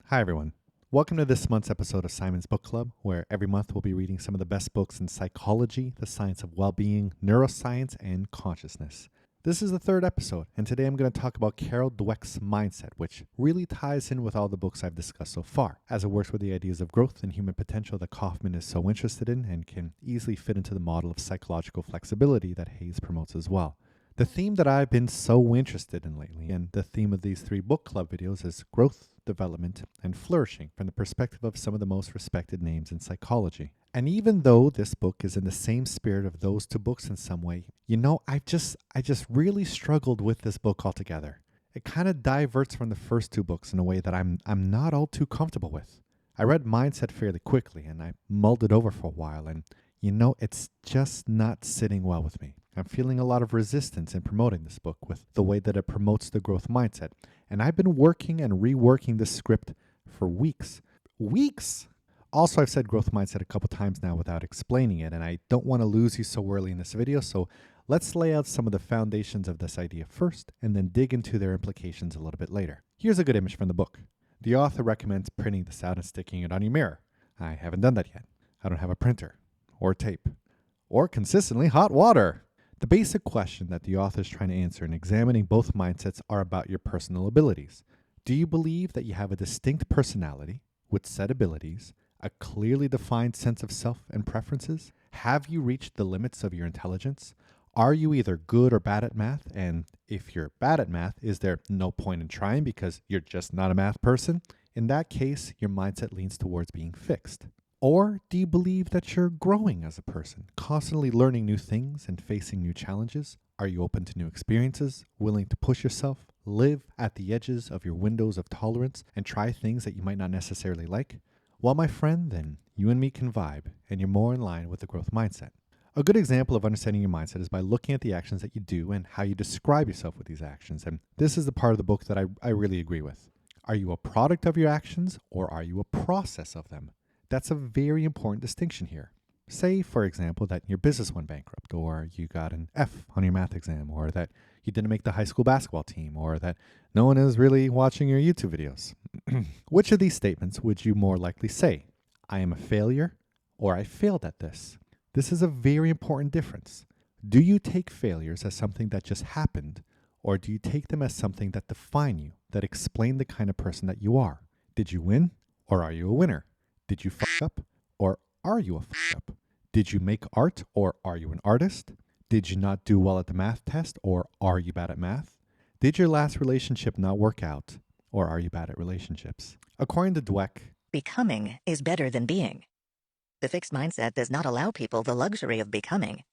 Hi, everyone. Welcome to this month's episode of Simon's Book Club, where every month we'll be reading some of the best books in psychology, the science of well-being, neuroscience, and consciousness. This is the third episode, and today I'm going to talk about Carol Dweck's mindset, which really ties in with all the books I've discussed so far, as it works with the ideas of growth and human potential that Kaufman is so interested in and can easily fit into the model of psychological flexibility that Hayes promotes as well. The theme that I've been so interested in lately, and the theme of these three book club videos, is growth, development, and flourishing from the perspective of some of the most respected names in psychology. And even though this book is in the same spirit of those two books in some way, I just really struggled with this book altogether. It kind of diverts from the first two books in a way that I'm not all too comfortable with. I read Mindset fairly quickly, and I mulled it over for a while, and it's just not sitting well with me. I'm feeling a lot of resistance in promoting this book with the way that it promotes the growth mindset. And I've been working and reworking this script for weeks. Weeks! Also, I've said growth mindset a couple times now without explaining it, and I don't want to lose you so early in this video, so let's lay out some of the foundations of this idea first, and then dig into their implications a little bit later. Here's a good image from the book. The author recommends printing this out and sticking it on your mirror. I haven't done that yet. I don't have a printer, or tape, or consistently hot water. The basic question that the author is trying to answer in examining both mindsets are about your personal abilities. Do you believe that you have a distinct personality with set abilities, a clearly defined sense of self and preferences? Have you reached the limits of your intelligence? Are you either good or bad at math? And if you're bad at math, is there no point in trying because you're just not a math person? In that case, your mindset leans towards being fixed. Or do you believe that you're growing as a person, constantly learning new things and facing new challenges? Are you open to new experiences, willing to push yourself, live at the edges of your windows of tolerance, and try things that you might not necessarily like? Well, my friend, then you and me can vibe, and you're more in line with the growth mindset. A good example of understanding your mindset is by looking at the actions that you do and how you describe yourself with these actions. And this is the part of the book that I really agree with. Are you a product of your actions, or are you a process of them? That's a very important distinction here. Say, for example, that your business went bankrupt, or you got an F on your math exam, or that you didn't make the high school basketball team, or that no one is really watching your YouTube videos. Which of these statements would you more likely say? I am a failure, or I failed at this. This is a very important difference. Do you take failures as something that just happened, or do you take them as something that define you, that explain the kind of person that you are? Did you win, or are you a winner? Did you fuck up, or are you a fuck up? Did you make art, or are you an artist? Did you not do well at the math test, or are you bad at math? Did your last relationship not work out, or are you bad at relationships? According to Dweck, becoming is better than being. The fixed mindset does not allow people the luxury of becoming.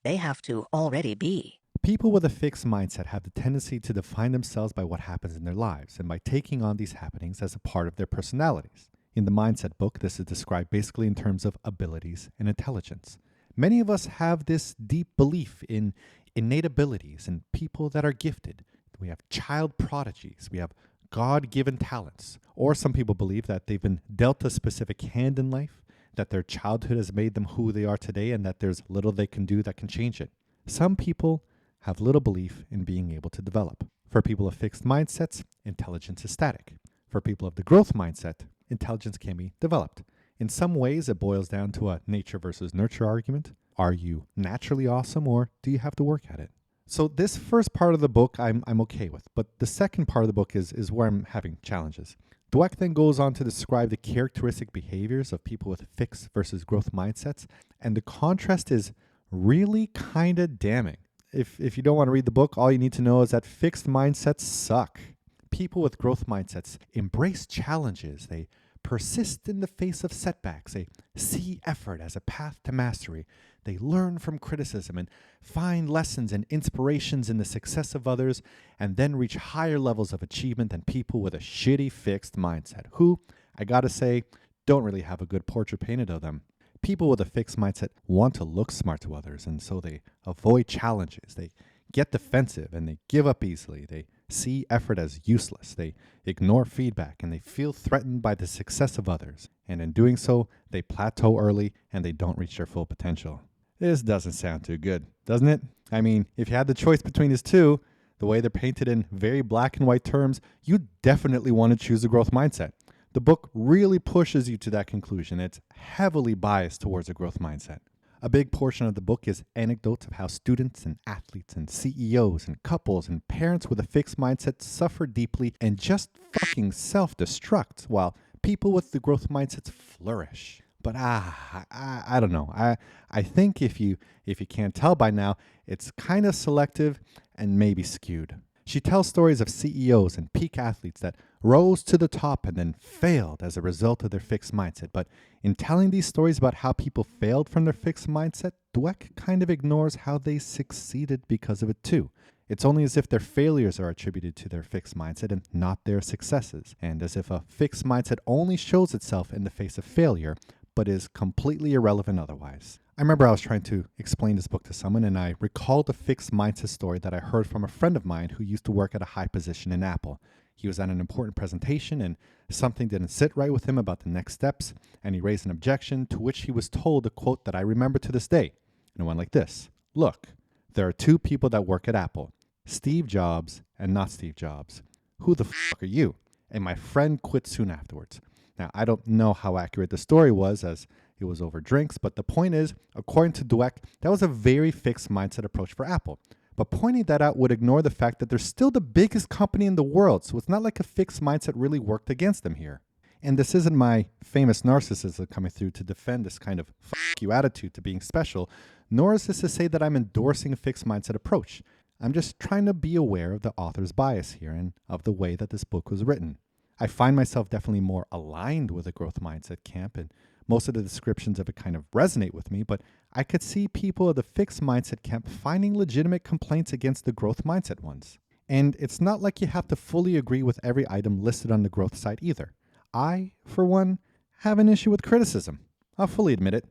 They have to already be. People with a fixed mindset have the tendency to define themselves by what happens in their lives and by taking on these happenings as a part of their personalities. In the Mindset book, this is described basically in terms of abilities and intelligence. Many of us have this deep belief in innate abilities and people that are gifted. We have child prodigies. We have God-given talents. Or some people believe that they've been dealt a specific hand in life, that their childhood has made them who they are today, and that there's little they can do that can change it. Some people have little belief in being able to develop. For people of fixed mindsets, intelligence is static. For people of the growth mindset, intelligence can be developed. In some ways, it boils down to a nature versus nurture argument. Are you naturally awesome, or do you have to work at it? So this first part of the book I'm okay with, but the second part of the book is where I'm having challenges. Dweck then goes on to describe the characteristic behaviors of people with fixed versus growth mindsets, and the contrast is really kind of damning. If you don't want to read the book, all you need to know is that fixed mindsets suck. People with growth mindsets embrace challenges. They persist in the face of setbacks. They see effort as a path to mastery. They learn from criticism and find lessons and inspirations in the success of others, and then reach higher levels of achievement than people with a shitty fixed mindset, who, I gotta say, don't really have a good portrait painted of them. People with a fixed mindset want to look smart to others, and so they avoid challenges. They get defensive and they give up easily. They see effort as useless. They ignore feedback and they feel threatened by the success of others. And in doing so, they plateau early and they don't reach their full potential. This doesn't sound too good, doesn't it? I mean, if you had the choice between these two, the way they're painted in very black and white terms, you definitely want to choose a growth mindset. The book really pushes you to that conclusion. It's heavily biased towards a growth mindset. A big portion of the book is anecdotes of how students and athletes and CEOs and couples and parents with a fixed mindset suffer deeply and just fucking self-destruct, while people with the growth mindsets flourish. But I don't know. I think if you can't tell by now, it's kind of selective and maybe skewed. She tells stories of CEOs and peak athletes that rose to the top and then failed as a result of their fixed mindset. But in telling these stories about how people failed from their fixed mindset, Dweck kind of ignores how they succeeded because of it too. It's only as if their failures are attributed to their fixed mindset and not their successes, and as if a fixed mindset only shows itself in the face of failure, but is completely irrelevant otherwise. I remember I was trying to explain this book to someone, and I recalled a fixed mindset story that I heard from a friend of mine who used to work at a high position in Apple. He was at an important presentation, and something didn't sit right with him about the next steps, and he raised an objection, to which he was told a quote that I remember to this day. And it went like this: "Look, there are two people that work at Apple, Steve Jobs and not Steve Jobs. Who the fuck are you?" And my friend quit soon afterwards. Now, I don't know how accurate the story was, as it was over drinks, but the point is, according to Dweck, that was a very fixed mindset approach for Apple. But pointing that out would ignore the fact that they're still the biggest company in the world, so it's not like a fixed mindset really worked against them here. And this isn't my famous narcissism coming through to defend this kind of fuck you attitude to being special, nor is this to say that I'm endorsing a fixed mindset approach. I'm just trying to be aware of the author's bias here and of the way that this book was written. I find myself definitely more aligned with a growth mindset camp, and most of the descriptions of it kind of resonate with me, but I could see people of the fixed mindset camp finding legitimate complaints against the growth mindset ones. And it's not like you have to fully agree with every item listed on the growth site either. I, for one, have an issue with criticism. I'll fully admit it.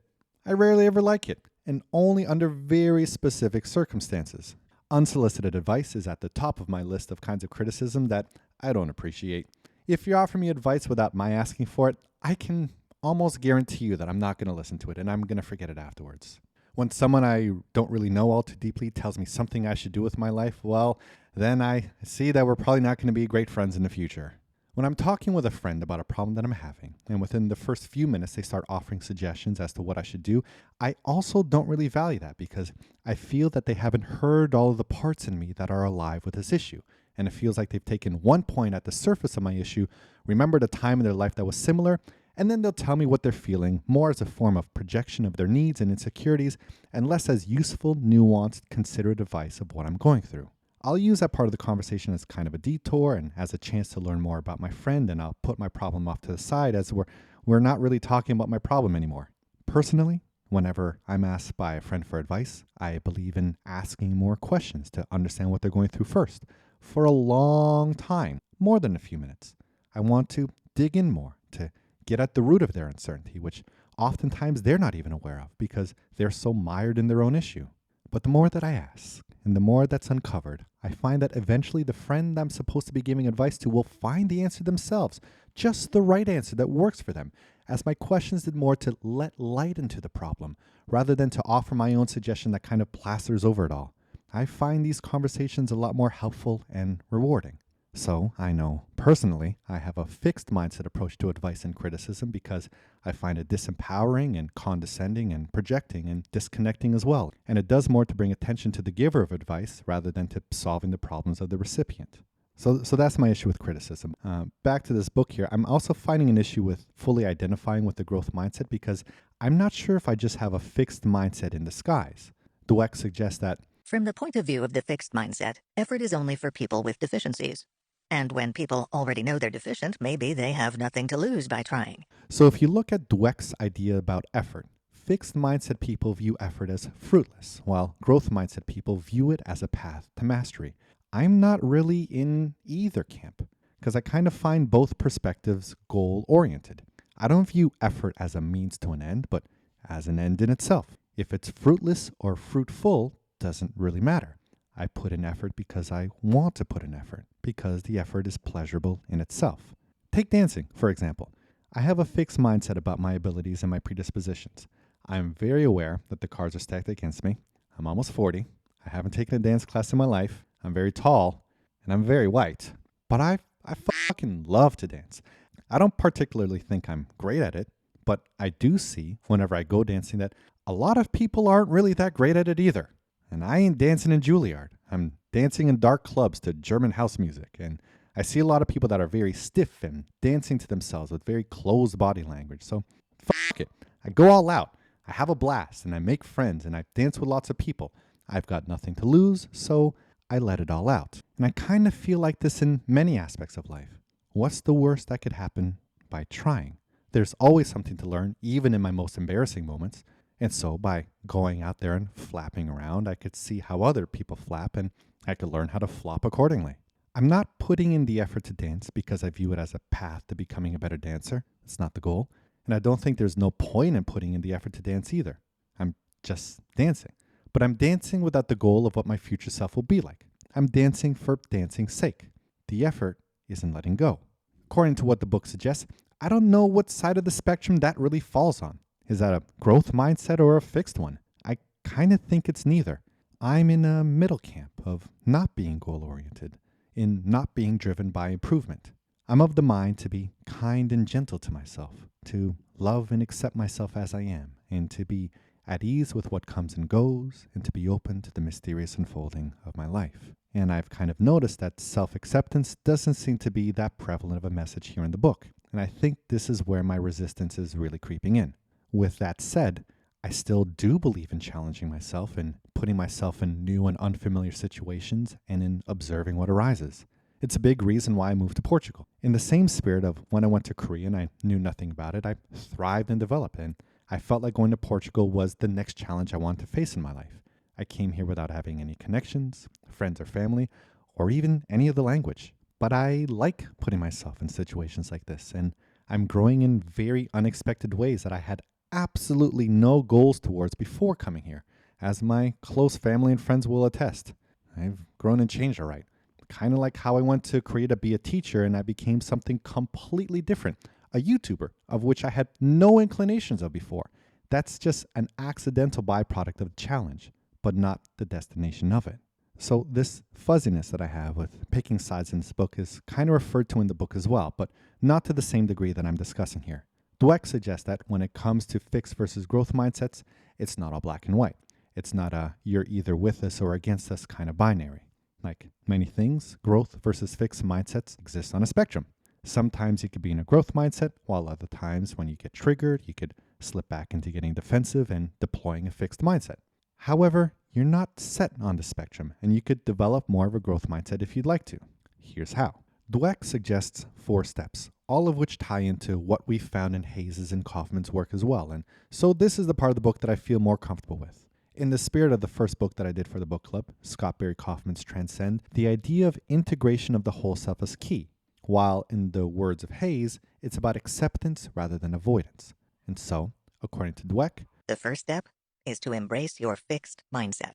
I rarely ever like it, and only under very specific circumstances. Unsolicited advice is at the top of my list of kinds of criticism that I don't appreciate. If you offer me advice without my asking for it, I can almost guarantee you that I'm not going to listen to it and I'm going to forget it afterwards. When someone I don't really know all too deeply tells me something I should do with my life, well, then I see that we're probably not going to be great friends in the future. When I'm talking with a friend about a problem that I'm having, and within the first few minutes they start offering suggestions as to what I should do, I also don't really value that because I feel that they haven't heard all of the parts in me that are alive with this issue. And it feels like they've taken one point at the surface of my issue, remembered a time in their life that was similar, and then they'll tell me what they're feeling, more as a form of projection of their needs and insecurities, and less as useful, nuanced, considerate advice of what I'm going through. I'll use that part of the conversation as kind of a detour and as a chance to learn more about my friend, and I'll put my problem off to the side as we're not really talking about my problem anymore. Personally, whenever I'm asked by a friend for advice, I believe in asking more questions to understand what they're going through first. For a long time, more than a few minutes. I want to dig in more, to get at the root of their uncertainty, which oftentimes they're not even aware of because they're so mired in their own issue. But the more that I ask, and the more that's uncovered, I find that eventually the friend I'm supposed to be giving advice to will find the answer themselves, just the right answer that works for them, as my questions did more to let light into the problem, rather than to offer my own suggestion that kind of plasters over it all. I find these conversations a lot more helpful and rewarding. So I know personally I have a fixed mindset approach to advice and criticism because I find it disempowering and condescending and projecting and disconnecting as well. And it does more to bring attention to the giver of advice rather than to solving the problems of the recipient. So that's my issue with criticism. Back to this book here, I'm also finding an issue with fully identifying with the growth mindset because I'm not sure if I just have a fixed mindset in disguise. Dweck suggests that From the point of view of the fixed mindset, effort is only for people with deficiencies. And when people already know they're deficient, maybe they have nothing to lose by trying. So if you look at Dweck's idea about effort, fixed mindset people view effort as fruitless, while growth mindset people view it as a path to mastery. I'm not really in either camp, because I kind of find both perspectives goal-oriented. I don't view effort as a means to an end, but as an end in itself. If it's fruitless or fruitful, doesn't really matter. I put in effort because I want to put in effort, because the effort is pleasurable in itself. Take dancing, for example. I have a fixed mindset about my abilities and my predispositions. I'm very aware that the cards are stacked against me. I'm almost 40. I haven't taken a dance class in my life. I'm very tall, and I'm very white. But I fucking love to dance. I don't particularly think I'm great at it, but I do see whenever I go dancing that a lot of people aren't really that great at it either. And I ain't dancing in Juilliard. I'm dancing in dark clubs to German house music. And I see a lot of people that are very stiff and dancing to themselves with very closed body language. So, fuck it. I go all out. I have a blast and I make friends and I dance with lots of people. I've got nothing to lose, so I let it all out. And I kind of feel like this in many aspects of life. What's the worst that could happen by trying? There's always something to learn, even in my most embarrassing moments. And so by going out there and flapping around, I could see how other people flap and I could learn how to flop accordingly. I'm not putting in the effort to dance because I view it as a path to becoming a better dancer. It's not the goal. And I don't think there's no point in putting in the effort to dance either. I'm just dancing. But I'm dancing without the goal of what my future self will be like. I'm dancing for dancing's sake. The effort isn't letting go. According to what the book suggests, I don't know what side of the spectrum that really falls on. Is that a growth mindset or a fixed one? I kind of think it's neither. I'm in a middle camp of not being goal-oriented, in not being driven by improvement. I'm of the mind to be kind and gentle to myself, to love and accept myself as I am, and to be at ease with what comes and goes, and to be open to the mysterious unfolding of my life. And I've kind of noticed that self-acceptance doesn't seem to be that prevalent of a message here in the book. And I think this is where my resistance is really creeping in. With that said, I still do believe in challenging myself and putting myself in new and unfamiliar situations and in observing what arises. It's a big reason why I moved to Portugal. In the same spirit of when I went to Korea and I knew nothing about it, I thrived and developed, and I felt like going to Portugal was the next challenge I wanted to face in my life. I came here without having any connections, friends or family, or even any of the language. But I like putting myself in situations like this, and I'm growing in very unexpected ways that I had absolutely no goals towards before coming here, as my close family and friends will attest. I've grown and changed all right. Kind of like how I went to Korea to be a teacher and I became something completely different, a YouTuber, of which I had no inclinations of before. That's just an accidental byproduct of the challenge, but not the destination of it. So this fuzziness that I have with picking sides in this book is kind of referred to in the book as well, but not to the same degree that I'm discussing here. Dweck suggests that when it comes to fixed versus growth mindsets, it's not all black and white. It's not a you're either with us or against us kind of binary. Like many things, growth versus fixed mindsets exist on a spectrum. Sometimes you could be in a growth mindset, while other times when you get triggered, you could slip back into getting defensive and deploying a fixed mindset. However, you're not set on the spectrum, and you could develop more of a growth mindset if you'd like to. Here's how. Dweck suggests 4 steps, all of which tie into what we found in Hayes's and Kaufman's work as well, and so this is the part of the book that I feel more comfortable with. In the spirit of the first book that I did for the book club, Scott Barry Kaufman's Transcend, the idea of integration of the whole self is key, while in the words of Hayes, it's about acceptance rather than avoidance. And so, according to Dweck, The first step is to embrace your fixed mindset.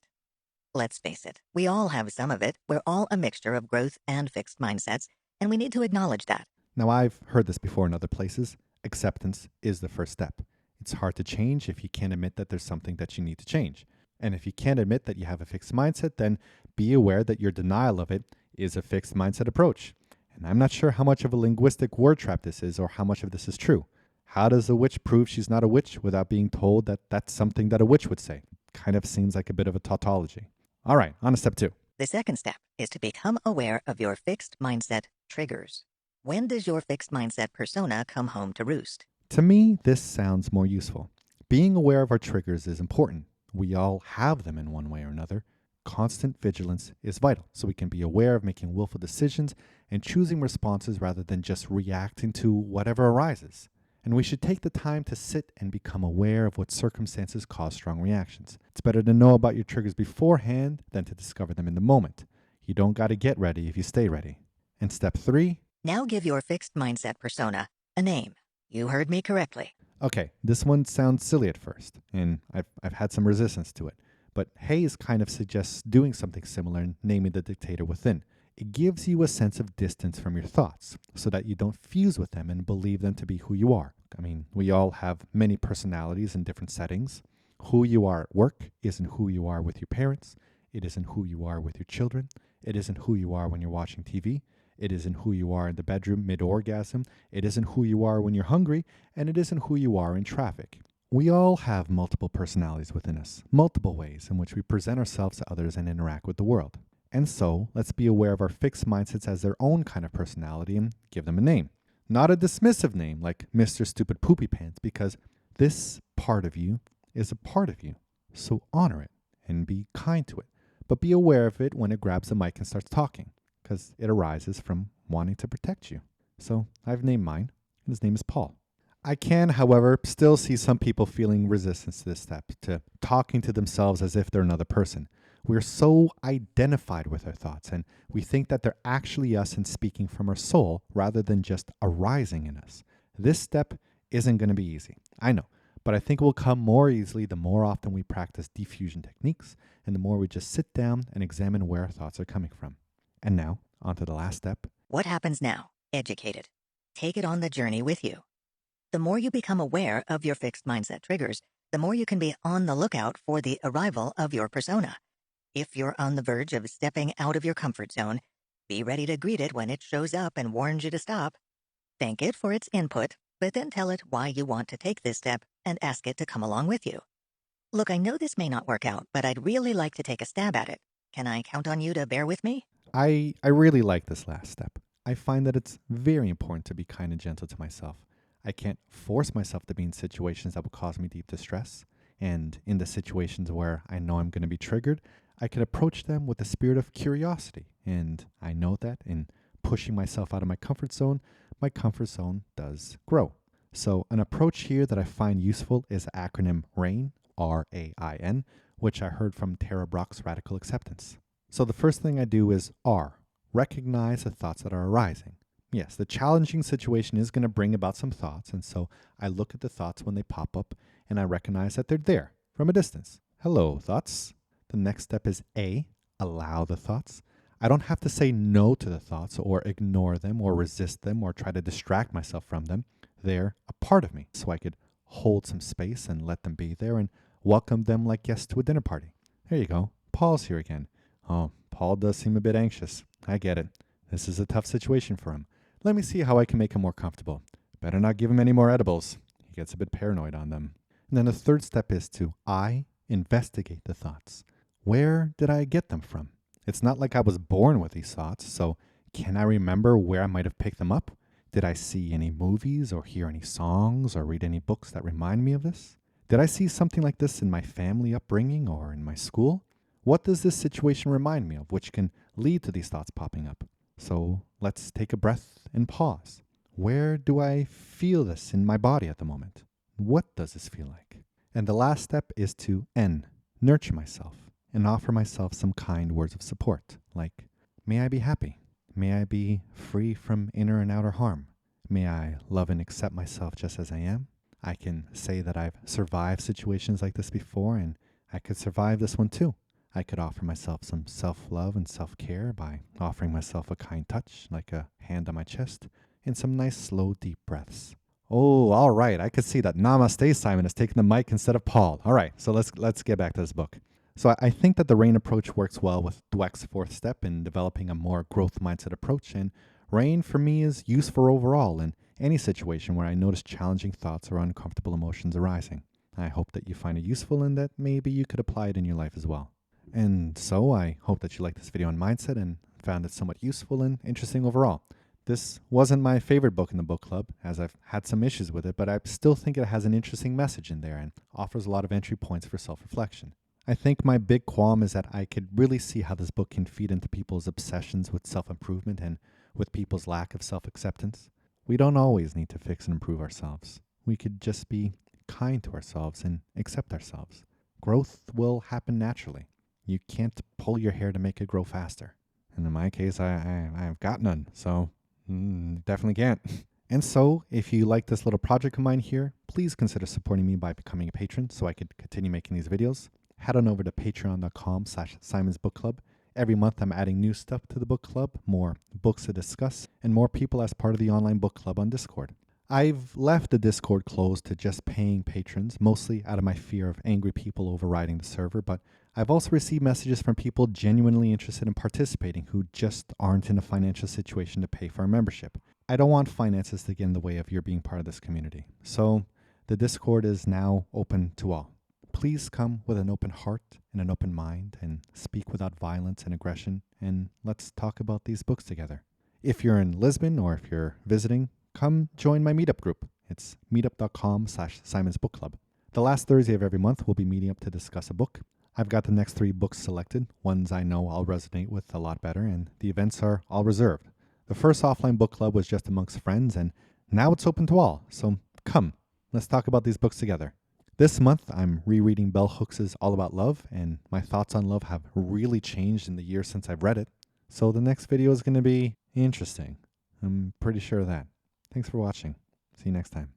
Let's face it, we all have some of it. We're all a mixture of growth and fixed mindsets, and we need to acknowledge that. Now I've heard this before in other places, acceptance is the first step. It's hard to change if you can't admit that there's something that you need to change. And if you can't admit that you have a fixed mindset, then be aware that your denial of it is a fixed mindset approach. And I'm not sure how much of a linguistic word trap this is or how much of this is true. How does a witch prove she's not a witch without being told that that's something that a witch would say? Kind of seems like a bit of a tautology. All right, on to step 2. The second step is to become aware of your fixed mindset triggers. When does your fixed mindset persona come home to roost? To me, this sounds more useful. Being aware of our triggers is important. We all have them in one way or another. Constant vigilance is vital, so we can be aware of making willful decisions and choosing responses rather than just reacting to whatever arises. And we should take the time to sit and become aware of what circumstances cause strong reactions. It's better to know about your triggers beforehand than to discover them in the moment. You don't got to get ready if you stay ready. And step 3. Now give your fixed mindset persona a name. You heard me correctly. Okay, this one sounds silly at first, and I've had some resistance to it. But Hayes kind of suggests doing something similar and naming the dictator within. It gives you a sense of distance from your thoughts so that you don't fuse with them and believe them to be who you are. I mean, we all have many personalities in different settings. Who you are at work isn't who you are with your parents. It isn't who you are with your children. It isn't who you are when you're watching TV. It isn't who you are in the bedroom mid-orgasm. It isn't who you are when you're hungry, and it isn't who you are in traffic. We all have multiple personalities within us, multiple ways in which we present ourselves to others and interact with the world. And so, let's be aware of our fixed mindsets as their own kind of personality and give them a name. Not a dismissive name like Mr. Stupid Poopy Pants, because this part of you is a part of you. So honor it and be kind to it. But be aware of it when it grabs the mic and starts talking, because it arises from wanting to protect you. So I've named mine, and his name is Paul. I can, however, still see some people feeling resistance to this step, to talking to themselves as if they're another person. We're so identified with our thoughts, and we think that they're actually us and speaking from our soul rather than just arising in us. This step isn't going to be easy, I know, but I think it will come more easily the more often we practice diffusion techniques and the more we just sit down and examine where our thoughts are coming from. And now, on to the last step. What happens now? Educate it. Take it on the journey with you. The more you become aware of your fixed mindset triggers, the more you can be on the lookout for the arrival of your persona. If you're on the verge of stepping out of your comfort zone, be ready to greet it when it shows up and warns you to stop. Thank it for its input, but then tell it why you want to take this step and ask it to come along with you. Look, I know this may not work out, but I'd really like to take a stab at it. Can I count on you to bear with me? I really like this last step. I find that it's very important to be kind and gentle to myself. I can't force myself to be in situations that will cause me deep distress. And in the situations where I know I'm going to be triggered, I can approach them with a spirit of curiosity. And I know that in pushing myself out of my comfort zone does grow. So an approach here that I find useful is the acronym RAIN, R-A-I-N, which I heard from Tara Brach's Radical Acceptance. So the first thing I do is R, recognize the thoughts that are arising. Yes, the challenging situation is going to bring about some thoughts, and so I look at the thoughts when they pop up, and I recognize that they're there from a distance. Hello, thoughts. The next step is A, allow the thoughts. I don't have to say no to the thoughts or ignore them or resist them or try to distract myself from them. They're a part of me, so I could hold some space and let them be there and welcome them like guests to a dinner party. There you go. Paul's here again. Oh, Paul does seem a bit anxious. I get it. This is a tough situation for him. Let me see how I can make him more comfortable. Better not give him any more edibles. He gets a bit paranoid on them. And then the third step is to investigate the thoughts. Where did I get them from? It's not like I was born with these thoughts, so can I remember where I might have picked them up? Did I see any movies or hear any songs or read any books that remind me of this? Did I see something like this in my family upbringing or in my school? What does this situation remind me of, which can lead to these thoughts popping up? So let's take a breath and pause. Where do I feel this in my body at the moment? What does this feel like? And the last step is to N, nurture myself and offer myself some kind words of support, like, may I be happy. May I be free from inner and outer harm. May I love and accept myself just as I am. I can say that I've survived situations like this before, and I could survive this one too. I could offer myself some self-love and self-care by offering myself a kind touch, like a hand on my chest, and some nice slow deep breaths. Oh, all right. I could see that Namaste Simon is taking the mic instead of Paul. All right, so let's get back to this book. So I think that the RAIN approach works well with Dweck's fourth step in developing a more growth mindset approach, and RAIN for me is useful overall in any situation where I notice challenging thoughts or uncomfortable emotions arising. I hope that you find it useful and that maybe you could apply it in your life as well. And so I hope that you liked this video on mindset and found it somewhat useful and interesting overall. This wasn't my favorite book in the book club, as I've had some issues with it, but I still think it has an interesting message in there and offers a lot of entry points for self-reflection. I think my big qualm is that I could really see how this book can feed into people's obsessions with self-improvement and with people's lack of self-acceptance. We don't always need to fix and improve ourselves. We could just be kind to ourselves and accept ourselves. Growth will happen naturally. You can't pull your hair to make it grow faster. And in my case, I've got none, so definitely can't. And so, if you like this little project of mine here, please consider supporting me by becoming a patron so I could continue making these videos. Head on over to patreon.com/Simon's Book Club. Every month I'm adding new stuff to the book club, more books to discuss, and more people as part of the online book club on Discord. I've left the Discord closed to just paying patrons, mostly out of my fear of angry people overriding the server, but I've also received messages from people genuinely interested in participating who just aren't in a financial situation to pay for a membership. I don't want finances to get in the way of your being part of this community. So the Discord is now open to all. Please come with an open heart and an open mind and speak without violence and aggression, and let's talk about these books together. If you're in Lisbon or if you're visiting, come join my meetup group. It's meetup.com/Simon's Book Club. The last Thursday of every month, we'll be meeting up to discuss a book. I've got the next 3 books selected, ones I know I'll resonate with a lot better, and the events are all reserved. The first offline book club was just amongst friends, and now it's open to all. So come, let's talk about these books together. This month, I'm rereading Bell Hooks' All About Love, and my thoughts on love have really changed in the year since I've read it. So the next video is going to be interesting. I'm pretty sure of that. Thanks for watching. See you next time.